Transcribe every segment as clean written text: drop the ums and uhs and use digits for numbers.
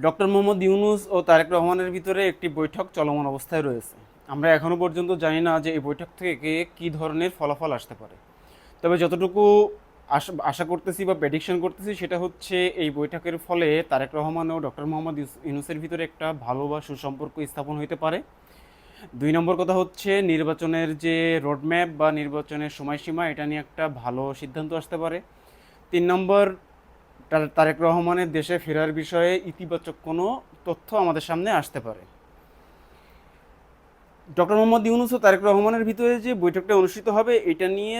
Doctor Mohammad Yunus ও তারেক রহমানের ভিতরে একটি বৈঠক চলমান অবস্থায় রয়েছে। আমরা এখনও পর্যন্ত জানি না যে এই বৈঠক থেকে কী ধরনের ফলাফল আসতে পারে। তবে যতটুকু আশা করতেছি বা প্রেডিকশন করতেছি সেটা হচ্ছে এই বৈঠকের ফলে তারেক রহমান ও ডক্টর মোহাম্মদ ইউনূসের ভিতরে একটা ভালো বা সুসম্পর্ক স্থাপন হতে পারে। 2 নম্বর কথা হচ্ছে নির্বাচনের যে রোডম্যাপ বা নির্বাচনের সময়সীমা এটা নিয়ে একটা ভালো সিদ্ধান্ত আসতে পারে। 3 নম্বর, তারেক রহমানের দেশে ফেরার বিষয়ে ইতিবাচক কোনো তথ্য আমাদের সামনে আসতে পারে। ডক্টর মোহাম্মদ ইউনূস ও তারেক রহমানের ভিতরে যে বৈঠকটা অনুষ্ঠিত হবে এটা নিয়ে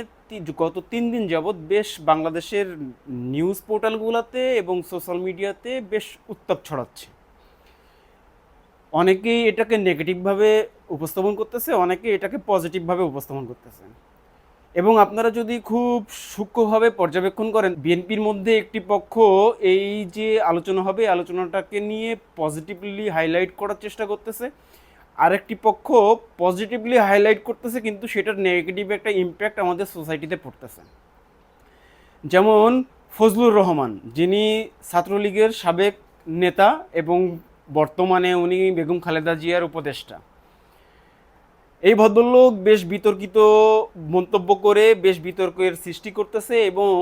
গত 3 দিন যাবৎ বেশ বাংলাদেশের নিউজ পোর্টালগুলোতে এবং সোশ্যাল মিডিয়াতে বেশ উত্তাপ ছড়াচ্ছে। অনেকেই এটাকে নেগেটিভভাবে উপস্থাপন করতেছে, অনেকে এটাকে পজিটিভভাবে উপস্থাপন করতেছে। এবং আপনারা যদি খুব সূক্ষ্মভাবে পর্যবেক্ষণ করেন, বিএনপির মধ্যে একটি পক্ষ এই যে আলোচনা হবে আলোচনাটাকে নিয়ে পজিটিভলি হাইলাইট করার চেষ্টা করতেছে, আরেকটি পক্ষ পজিটিভলি হাইলাইট করতেছে কিন্তু সেটার নেগেটিভ একটা ইম্প্যাক্ট আমাদের সোসাইটিতে পড়তেছে। যেমন ফজলুর রহমান, যিনি ছাত্রলীগের সাবেক নেতা এবং বর্তমানে উনি বেগম খালেদা জিয়ার উপদেষ্টা। এই ভদ্রলোক বেশ বিতর্কিত মন্তব্য করে বেশ বিতর্কের সৃষ্টি করতেছে এবং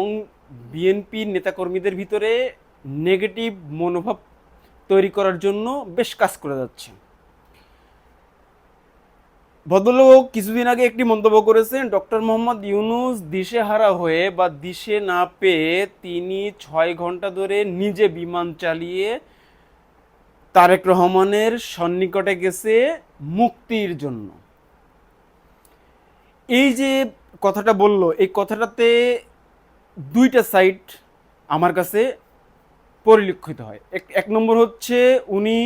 বিএনপির নেতাকর্মীদের ভিতরে নেগেটিভ মনোভাব তৈরি করার জন্য বেশ কাজ করে যাচ্ছে। ভদ্রলোক কিছুদিন আগে একটি মন্তব্য করেছেন, ডক্টর মোহাম্মদ ইউনূস দিশেহারা হয়ে বা দিশে না পেয়ে তিনি 6 ঘন্টা ধরে নিজে বিমান চালিয়ে তারেক রহমানের সন্নিকটে গেছে মুক্তির জন্য। এই যে কথাটা বলল, এই কথাটাতে 2টা সাইড আমার কাছে পরিলক্ষিত হয়। এক নম্বর হচ্ছে উনি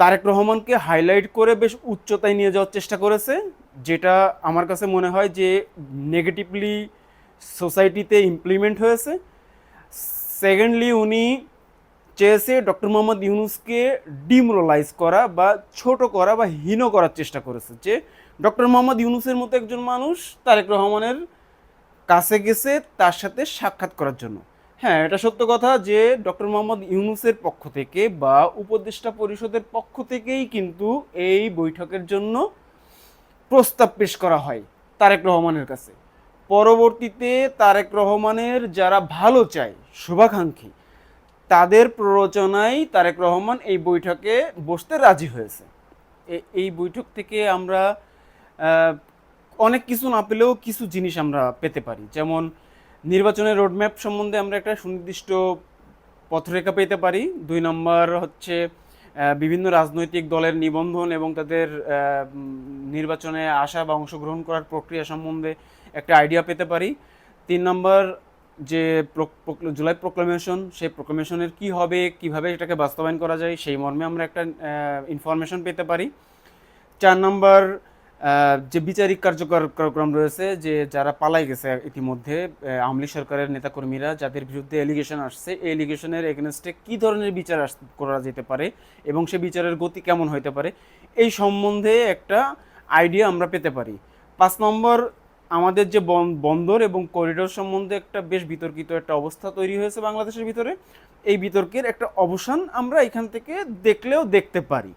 তারেক রহমানকে হাইলাইট করে বেশ উচ্চতায় নিয়ে যাওয়ার চেষ্টা করেছে, যেটা আমার কাছে মনে হয় যে নেগেটিভলি সোসাইটিতে ইমপ্লিমেন্ট হয়েছে। সেকেন্ডলি, উনি চেয়েছে ডক্টর মোহাম্মদ ইউনূসকে ডিমোরালাইজ করা বা ছোট করা বা হীন করার চেষ্টা করেছে, যে ডক্টর মোহাম্মদ ইউনূসের মতো একজন মানুষ তারেক রহমানের কাছে গেছে তার সাথে সাক্ষাৎ করার জন্য। হ্যাঁ, এটা সত্য কথা যে ডক্টর মোহাম্মদ ইউনূসের পক্ষ থেকে বা উপদেষ্টা পরিষদের পক্ষ থেকেই কিন্তু এই বৈঠকের জন্য প্রস্তাব পেশ করা হয় তারেক রহমানের কাছে। পরবর্তীতে তারেক রহমানের যারা ভালো চায়, শুভাকাঙ্ক্ষী, তাদের প্ররোচনায় তারেক রহমান এই বৈঠকে বসতে রাজি হয়েছে। এই বৈঠক থেকে আমরা অনেক কিছু না পেলেও কিছু জিনিস আমরা পেতে পারি। যেমন নির্বাচনের রোডম্যাপ সম্বন্ধে আমরা একটা সুনির্দিষ্ট পথরেখা পেতে পারি। 2 নম্বর হচ্ছে বিভিন্ন রাজনৈতিক দলের নিবন্ধন এবং তাদের নির্বাচনে আসা বা অংশগ্রহণ করার প্রক্রিয়া সম্বন্ধে একটা আইডিয়া পেতে পারি। 3 নম্বর, যে জুলাই প্রোক্লামেশন, সেই প্রোক্লামেশনের কি হবে, কিভাবে এটাকে বাস্তবায়ন করা যায়, সেই মর্মে আমরা একটা ইনফরমেশন পেতে পারি। 4 নম্বর, যে বিচারিক কার্যক্রম রয়েছে, যে যারা পালাই গেছে ইতিমধ্যে আওয়ামী লীগ সরকারের নেতাকর্মীরা, যাদের বিরুদ্ধে এলিগেশন আসছে, এই এলিগেশনের এগেনস্টে কী ধরনের বিচার করা যেতে পারে এবং সে বিচারের গতি কেমন হতে পারে, এই সম্বন্ধে একটা আইডিয়া আমরা পেতে পারি। 5 নম্বর, আমাদের যে বন্দর এবং করিডোর সম্বন্ধে একটা বেশ বিতর্কিত একটা অবস্থা তৈরি হয়েছে বাংলাদেশের ভিতরে, এই বিতর্কের একটা অবসান আমরা এখান থেকে দেখলেও দেখতে পারি।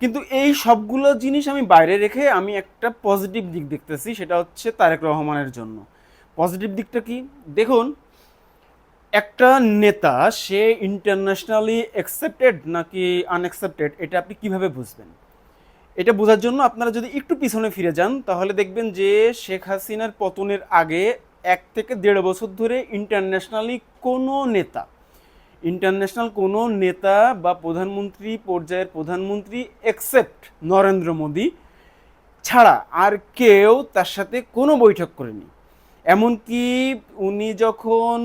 কিন্তু এই সবগুলো জিনিস আমি বাইরে রেখে আমি একটা পজিটিভ দিক দেখতেছি, সেটা হচ্ছে তারেক রহমানের জন্য। পজিটিভ দিকটা কি দেখুন, একটা নেতা সে ইন্টারন্যাশনালি অ্যাকসেপ্টেড নাকি আনঅ্যাকসেপ্টেড এটা আপনি কিভাবে বুঝবেন? এটা বোঝার জন্য আপনারা যদি একটু পিছনে ফিরে যান তাহলে দেখবেন যে শেখ হাসিনার পতনের আগে 1 থেকে 1.5 বছর ধরে ইন্টারন্যাশনাল কোনো নেতা বা প্রধানমন্ত্রী পর্যায়ের প্রধানমন্ত্রী এক্সেপ্ট নরেন্দ্র মোদী ছাড়া আর কেউ তার সাথে কোনো বৈঠক করেনি। এমনকি উনি যখন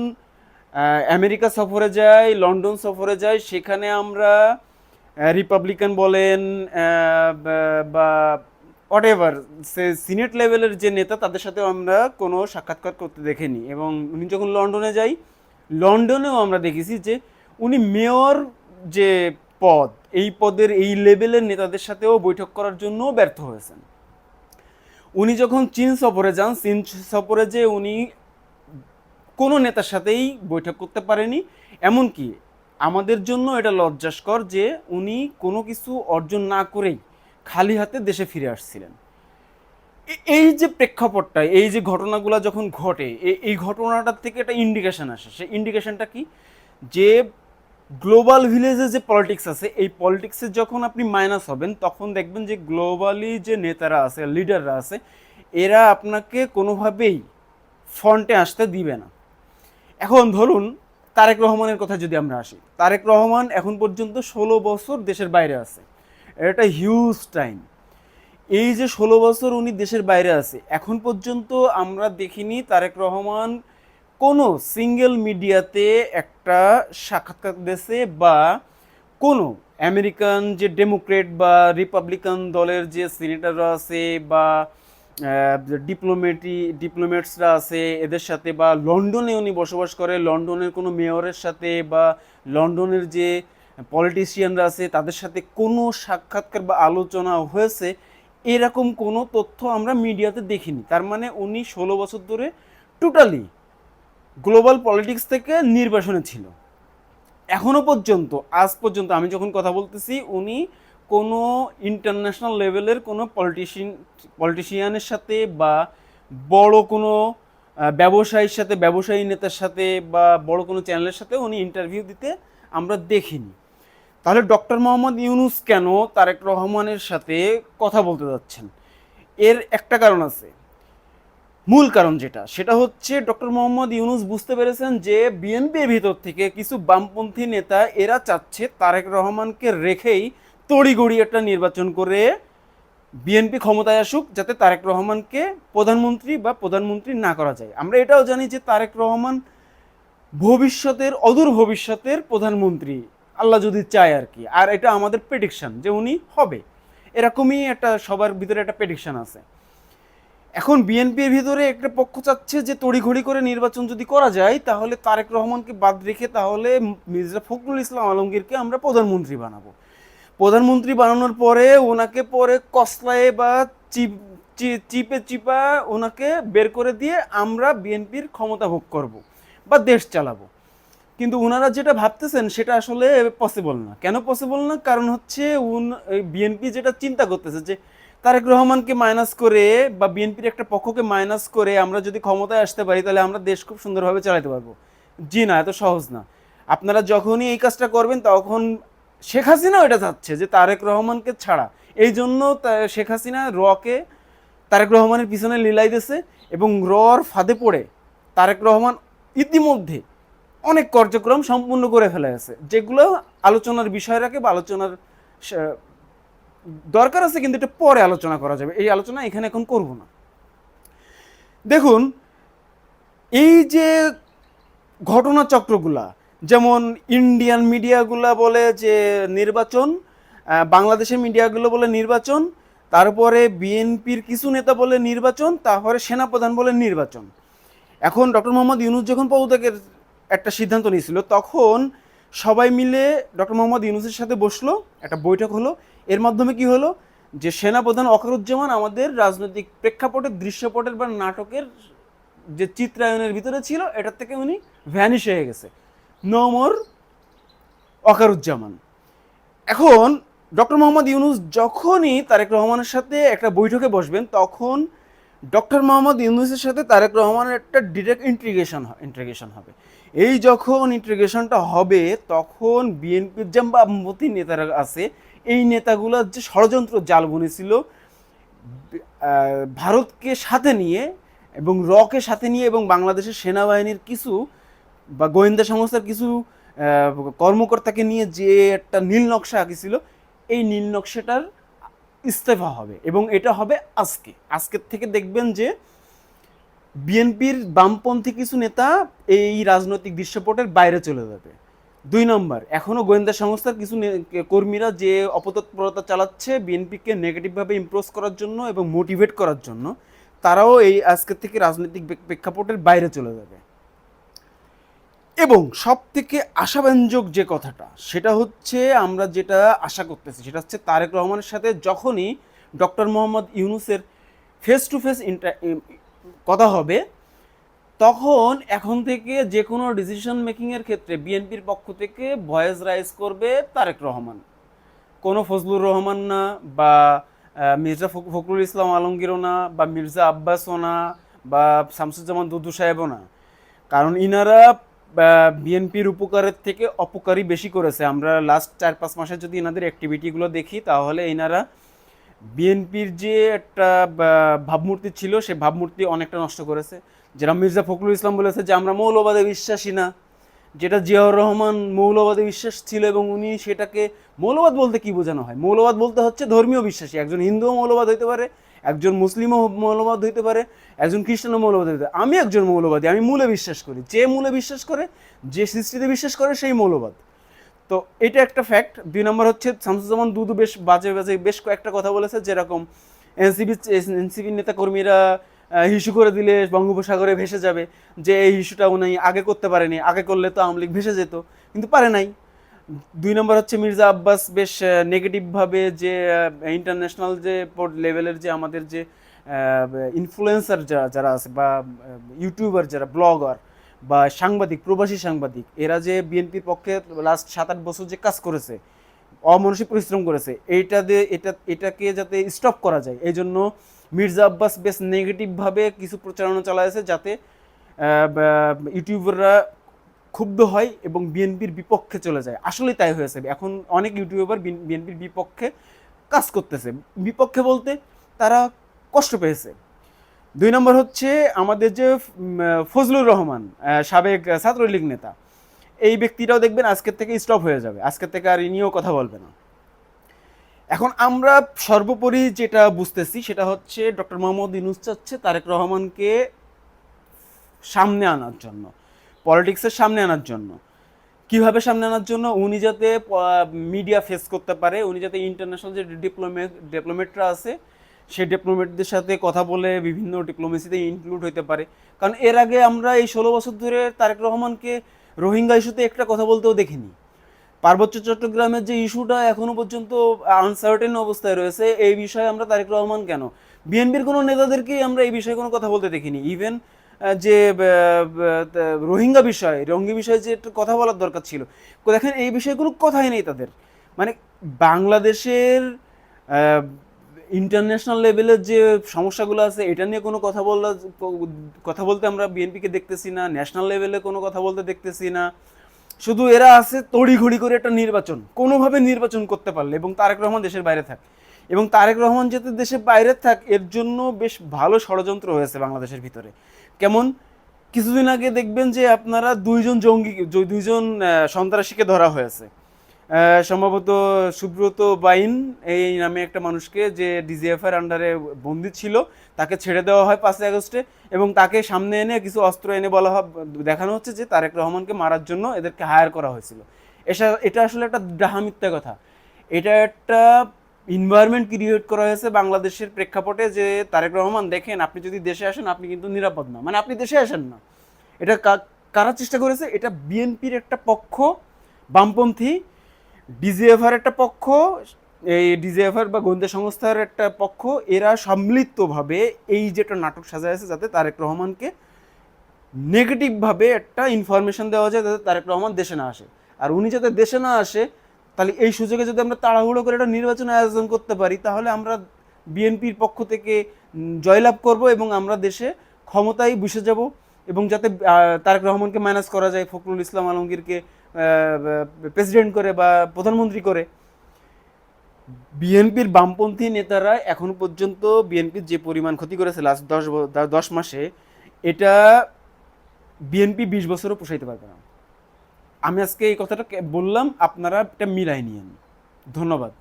আমেরিকা সফরে যায়, লন্ডন সফরে যায়, সেখানে আমরা রিপাবলিকান বলেন বা হোয়াটএভার সিনেট লেভেলের যে নেতা, তাদের সাথেও আমরা কোনো সাক্ষাৎকার করতে দেখিনি। এবং উনি যখন লন্ডনে যাই, লন্ডনেও আমরা দেখেছি যে উনি মেয়র যে পদ, এই পদের এই লেভেলের নেতাদের সাথেও বৈঠক করার জন্য ব্যর্থ হয়েছেন। উনি যখন চীন সফরে যান, চীন সফরে যে উনি কোনো নেতার সাথেই বৈঠক করতে পারেনি। এমনকি আমাদের জন্য এটা লজ্জাস্কর যে উনি কোনো কিছু অর্জন না করেই খালি হাতে দেশে ফিরে আসছিলেন। এই যে প্রেক্ষাপটটা, এই যে ঘটনাগুলো যখন ঘটে, এই ঘটনাটার থেকে একটা ইন্ডিকেশন আসে। সেই ইন্ডিকেশনটা কি, যে গ্লোবাল ভিলেজে যে পলিটিক্স আছে, এই পলিটিক্সে যখন আপনি মাইনাস হবেন তখন দেখবেন যে গ্লোবালি যে নেতারা আছে, লিডাররা আছে, এরা আপনাকে কোনোভাবেই ফ্রন্টে আসতে দিবে না। এখন ধরুন তারেক রহমানের কথা যদি আমরা আসি, তারেক রহমান এখন পর্যন্ত 16 বছর দেশের বাইরে আছে। এটা হিউজ টাইম। এই যে 16 বছর উনি দেশের বাইরে আছে, এখন পর্যন্ত আমরা দেখিনি তারেক রহমান কোনো সিঙ্গেল মিডিয়াতে একটা সাক্ষাৎকার দিয়েছে, বা কোনো আমেরিকান যে ডেমোক্রেট বা রিপাবলিকান দলের যে সিনেটররা আছে বা ডিপ্লোমেটসরা আছে এদের সাথে, বা লন্ডনে উনি বসবাস করে লন্ডনের কোনো মেয়রের সাথে বা লন্ডনের যে পলিটিশিয়ানরা আছে তাদের সাথে কোনো সাক্ষাৎকার বা আলোচনা হয়েছে, এরকম কোনো তথ্য আমরা মিডিয়াতে দেখিনি। তার মানে উনি 16 বছর ধরে টোটালি গ্লোবাল পলিটিক্স থেকে নির্বাসনে ছিল। এখনো পর্যন্ত, আজ পর্যন্ত আমি যখন কথা বলতেছি, উনি কোনো ইন্টারন্যাশনাল লেভেলের কোনো পলিটিশিয়ানের সাথে বা বড় কোনো ব্যবসায়ীর সাথে, ব্যবসায়ী নেতার সাথে বা বড় কোনো চ্যানেলের সাথে উনি ইন্টারভিউ দিতে আমরা দেখিনি। তাহলে ডক্টর মোহাম্মদ ইউনূস কেন তারেক রহমানের সাথে কথা বলতে যাচ্ছেন? এর একটা কারণ আছে, মূল কারণ যেটা, সেটা হচ্ছে ডক্টর মোহাম্মদ ইউনূস বুঝতে পেরেছেন যে বিএনপির ভিতর থেকে কিছু বামপন্থী নেতা এরা চাচ্ছে তারেক রহমানকে রেখেই তড়িঘড়ি একটা নির্বাচন করে বিএনপি ক্ষমতায় আসুক, যাতে তারেক রহমানকে প্রধানমন্ত্রী বা প্রধানমন্ত্রী না করা যায়। আমরা এটাও জানি যে তারেক রহমান ভবিষ্যতের, অদূর ভবিষ্যতের প্রধানমন্ত্রী, আল্লাহ যদি চায় আর কি। আর এটা আমাদের প্রেডিকশন যে উনি হবে, এরকমই একটা সবার ভিতরে একটা প্রেডিকশন আছে। এখন বিএনপির ভিতরে একটা পক্ষ চাচ্ছে যে তড়িঘড়ি করে নির্বাচন যদি করা যায় তাহলে তারেক রহমানকে বাদ রেখে তাহলে মির্জা ফখরুল ইসলাম আলমগীরকে আমরা প্রধানমন্ত্রী বানাবো। প্রধানমন্ত্রী বানানোর পরে ওনাকে পরে কসলায় বা চিপে চিপা ওনাকে বের করে দিয়ে আমরা বিএনপির ক্ষমতা ভোগ করব বা দেশ চালাবো। কিন্তু ওনারা যেটা ভাবতেছেন সেটা আসলে পসিবল না। কেন পসিবল না? কারণ হচ্ছে বিএনপি যেটা চিন্তা করতেছে যে তারেক রহমানকে মাইনাস করে বা বিএনপির একটা পক্ষকে মাইনাস করে আমরা যদি ক্ষমতায় আসতে পারি তাহলে আমরা দেশ খুব সুন্দরভাবে চালাতে পারবো। জি না, এত সহজ না। আপনারা যখনই এই কাজটা করবেন তখন শেখ হাসিনাও এটা চাচ্ছে যে তারেক রহমানকে ছাড়া, এই জন্য শেখ হাসিনা রকে তারেক রহমানের পিছনে লীলাই দিয়েছে, এবং রর ফাঁদে পড়ে তারেক রহমান ইতিমধ্যে অনেক কার্যক্রম সম্পূর্ণ করে ফেলে আছে, যেগুলো আলোচনার বিষয় রাখে বা আলোচনার দরকার আছে, কিন্তু এটা পরে আলোচনা করা যাবে। এই আলোচনা এখানে এখন করব না। দেখুন, এই যে ঘটনাচক্রগুলা, যেমন ইন্ডিয়ান মিডিয়াগুলা বলে যে নির্বাচন, বাংলাদেশের মিডিয়াগুলো বলে নির্বাচন, তারপরে বিএনপির কিছু নেতা বলে নির্বাচন, তারপরে সেনাপ্রধান বলে নির্বাচন। এখন ডক্টর মোহাম্মদ ইউনূস যখন পদত্যাগের একটা সিদ্ধান্ত নিয়েছিল তখন সবাই মিলে ডক্টর মোহাম্মদ ইউনূসের সাথে বসলো, একটা বৈঠক হলো। এর মাধ্যমে কি হলো, যে সেনাপ্রধান ওয়াকারুজ্জামান আমাদের রাজনৈতিক প্রেক্ষাপটের, দৃশ্যপটের বা নাটকের যে চিত্রায়নের ভিতরে ছিল এটার থেকে উনি ভ্যানিশ হয়ে গেছে, নো মোর ওয়াকারুজ্জামান। এখন ডক্টর মোহাম্মদ ইউনূস যখনই তারেক রহমানের সাথে একটা বৈঠকে বসবেন তখন ডক্টর মোহাম্মদ ইউনূসের সাথে তারেক রহমানের একটা ডিরেক্ট ইন্টিগ্রেশন হবে। এই যখন ইন্টিগ্রেশনটা হবে তখন বিএনপির যে বামপন্থী নেতারা আছে এই নেতাগুলোর যে ষড়যন্ত্র জাল বুনেছিল ভারতকে সাথে নিয়ে এবং রকে সাথে নিয়ে এবং বাংলাদেশের সেনাবাহিনীর কিছু বা গোয়েন্দা সংস্থার কিছু কর্মকর্তাকে নিয়ে যে একটা নীল নকশা আঁকিছিল, এই নীল নকশাটার ইস্তফা হবে, এবং এটা হবে আজকের থেকে দেখবেন যে বিএনপির বামপন্থী কিছু নেতা এই রাজনৈতিক দৃশ্যপটের বাইরে চলে যাবে। 2 নম্বর, এখনও গোয়েন্দা সংস্থার কিছু কর্মীরা যে অপতৎপরতা চালাচ্ছে বিএনপিকে নেগেটিভভাবে ইমপ্রেস করার জন্য এবং মোটিভেট করার জন্য, তারাও এই আজকের থেকে রাজনৈতিক প্রেক্ষাপটের বাইরে চলে যাবে। এবং সব থেকে আশাব্যঞ্জক যে কথাটা সেটা হচ্ছে, আমরা যেটা আশা করতেছি সেটা হচ্ছে তারেক রহমানের সাথে যখনই ডক্টর মোহাম্মদ ইউনূসের ফেস টু ফেস কথা হবে তখন এখন থেকে যে কোনো ডিসিশন মেকিংয়ের ক্ষেত্রে বিএনপির পক্ষ থেকে ভয়েস রাইজ করবে তারেক রহমান, কোনো ফজলুর রহমান না, বা মির্জা ফখরুল ইসলাম আলমগীরও না, বা মির্জা আব্বাসও না, বা শামসুজ্জামান দুদু সাহেবও না। কারণ ইনারা বিএনপির উপকারের থেকে অপকারই বেশি করেছে। আমরা লাস্ট 4-5 মাসে যদি ইনাদের অ্যাক্টিভিটিগুলো দেখি তাহলে ইনারা বিএনপির যে একটা ভাবমূর্তি ছিল সে ভাবমূর্তি অনেকটা নষ্ট করেছে। যেটা মির্জা ফখরুল ইসলাম বলেছে যে আমরা মৌলবাদে বিশ্বাসী না, যেটা জিয়াউর রহমান মৌলবাদে বিশ্বাস ছিল, এবং উনি সেটাকে, মৌলবাদ বলতে কি বোঝানো হয়? মৌলবাদ বলতে হচ্ছে ধর্মীয় বিশ্বাসী। একজন হিন্দুও মৌলবাদ হইতে পারে, একজন মুসলিমও মৌলবাদ হইতে পারে, একজন খ্রিস্টানও মৌলবাদ হইতে পারে। আমি একজন মৌলবাদী, আমি মূলে বিশ্বাস করি। যে মূলে বিশ্বাস করে, যে সৃষ্টিতে বিশ্বাস করে, সেই মৌলবাদ। তো এটা একটা ফ্যাক্ট। 2 নম্বর হচ্ছে শামসুজ্জামান দুদু বেশ বাজে বাজে বেশ কয়েকটা কথা বলেছে, যেরকম এনসিপি নেতাকর্মীরা ইস্যু করে দিলে বঙ্গোপসাগরে ভেসে যাবে, যে এই ইস্যুটা উনি আগে করতে পারেনি, আগে করলে তো আওয়ামী লীগ ভেসে যেত, কিন্তু পারে নাই। 2 নম্বর হচ্ছে মির্জা আব্বাস বেশ নেগেটিভভাবে যে ইন্টারন্যাশনাল যে লেভেলের যে আমাদের যে ইনফ্লুয়েন্সার যারা আছে, বা ইউটিউবার যারা, ব্লগার বা সাংবাদিক, প্রবাসী সাংবাদিক, এরা যে বিএনপির পক্ষে লাস্ট 7-8 বছর যে কাজ করেছে, অমানসিক পরিশ্রম করেছে, এটাকে যাতে স্টপ করা যায়, এই জন্য মির্জা আব্বাস বেশ নেগেটিভভাবে কিছু প্রচারণা চালাইছে, যাতে ইউটিউবাররা ক্ষুব্ধ হয় এবং বিএনপির বিপক্ষে চলে যায়। আসলেই তাই হয়েছে। এখন অনেক ইউটিউবার বিএনপির বিপক্ষে কাজ করতেছে। বিপক্ষে বলতে তারা কষ্ট পেয়েছে। 2 নম্বর হচ্ছে আমাদের যে ফজলুর রহমান, সাবেক ছাত্রলীগ নেতা, এই ব্যক্তিটাও দেখবেন আজকের থেকে স্টপ হয়ে যাবে, আজকের থেকে আর ইনিও কথা বলবে না। এখন আমরা সর্বোপরি যেটা বুঝতেছি সেটা হচ্ছে ডক্টর মোহাম্মদ ইউনূস চাচ্ছে তারেক রহমানকে সামনে আনার জন্য, পলিটিক্সের সামনে আনার জন্য। কিভাবে সামনে আনার জন্য? উনি যাতে মিডিয়া ফেস করতে পারে, উনি যাতে ইন্টারন্যাশনাল যে ডিপ্লোমেটরা আছে সেই ডিপ্লোমেটদের সাথে কথা বলে বিভিন্ন ডিপ্লোমেসিতে ইনক্লুড হইতে পারে। কারণ এর আগে আমরা এই 16 বছর ধরে তারেক রহমানকে রোহিঙ্গা ইস্যুতে একটা কথা বলতেও দেখিনি। পার্বত্য চট্টগ্রামের যে ইস্যুটা এখনো পর্যন্ত আনসার্টেন অবস্থায় রয়েছে, এই বিষয়ে আমরা তারেক রহমান কেন, বিএনপির কোনো নেতাদেরকেই আমরা এই বিষয়ে কোনো কথা বলতে দেখিনি। ইভেন যে রোহিঙ্গা বিষয়ে যে একটু কথা বলার দরকার ছিল, দেখেন এই বিষয়ে কোনো কথাই নেই তাদের। মানে বাংলাদেশের ইন্টারন্যাশনাল লেভেলের যে সমস্যাগুলো আছে এটা নিয়ে কোনো কথা বলতে আমরা বিএনপিকে দেখতেছি না, ন্যাশনাল লেভেলে কোনো কথা বলতে দেখতেছি না। শুধু এরা আছে তড়িঘড়ি করে একটা নির্বাচন, কোনোভাবে নির্বাচন করতে পারলে, এবং তারেক রহমান দেশের বাইরে থাক, এবং তারেক রহমান যাতে দেশের বাইরে থাক এর জন্য বেশ ভালো ষড়যন্ত্র হয়েছে বাংলাদেশের ভিতরে। কেমন? কিছুদিন আগে দেখবেন যে আপনারা দুইজন সন্ত্রাসীকে ধরা হয়েছে, সম্ভবত সুব্রত বাইন এই নামে একটা মানুষকে, যে ডিজিএফআর আন্ডারে বন্দী ছিল, তাকে ছেড়ে দেওয়া হয় 5 আগস্টে, এবং তাকে সামনে এনে কিছু অস্ত্র এনে বলা হয়, দেখানো হচ্ছে যে তারেক রহমানকে মারার জন্য এদেরকে হায়ার করা হয়েছিল। এটা আসলে একটা ডাহা মিথ্যা কথা। এটা একটা ইনভায়রনমেন্ট ক্রিয়েট করা হয়েছে বাংলাদেশের প্রেক্ষাপটে, যে তারেক রহমান দেখেন আপনি যদি দেশে আসেন আপনি কিন্তু নিরাপদ না, মানে আপনি দেশে আসেন না। এটা কারা চেষ্টা করেছে? এটা বিএনপির একটা পক্ষ, বামপন্থী, ডিজিএফআর একটা পক্ষ, এই ডিজিএফআর বা গোয়েন্দা সংস্থার একটা পক্ষ, এরা সম্মিলিতভাবে এই যেটা নাটক সাজায় আছে যাতে তারেক রহমানকে নেগেটিভভাবে একটা ইনফরমেশন দেওয়া যায় যাতে তারেক রহমান দেশে না আসে। আর উনি যাতে দেশে না আসে, তাহলে এই সুযোগে যদি আমরা তাড়াহুড়ো করে একটা নির্বাচন আয়োজন করতে পারি, তাহলে আমরা বিএনপির পক্ষ থেকে জয়লাভ করব এবং আমরা দেশে ক্ষমতায় বসে যাব। এবং যাতে তারেক রহমানকে ম্যানেজ করা যায়, ফখরুল ইসলাম আলমগীরকে প্রেসিডেন্ট করে বা প্রধানমন্ত্রী করে। বিএনপির বামপন্থী নেতারা এখন পর্যন্ত বিএনপির যে পরিমাণ ক্ষতি করেছে লাস্ট 10 মাসে, এটা বিএনপি 20 বছরও পোষাইতে পারবে না। আমি আজকে এই কথাটা বললাম, আপনারা এটা মিলাই নিয়েন। ধন্যবাদ।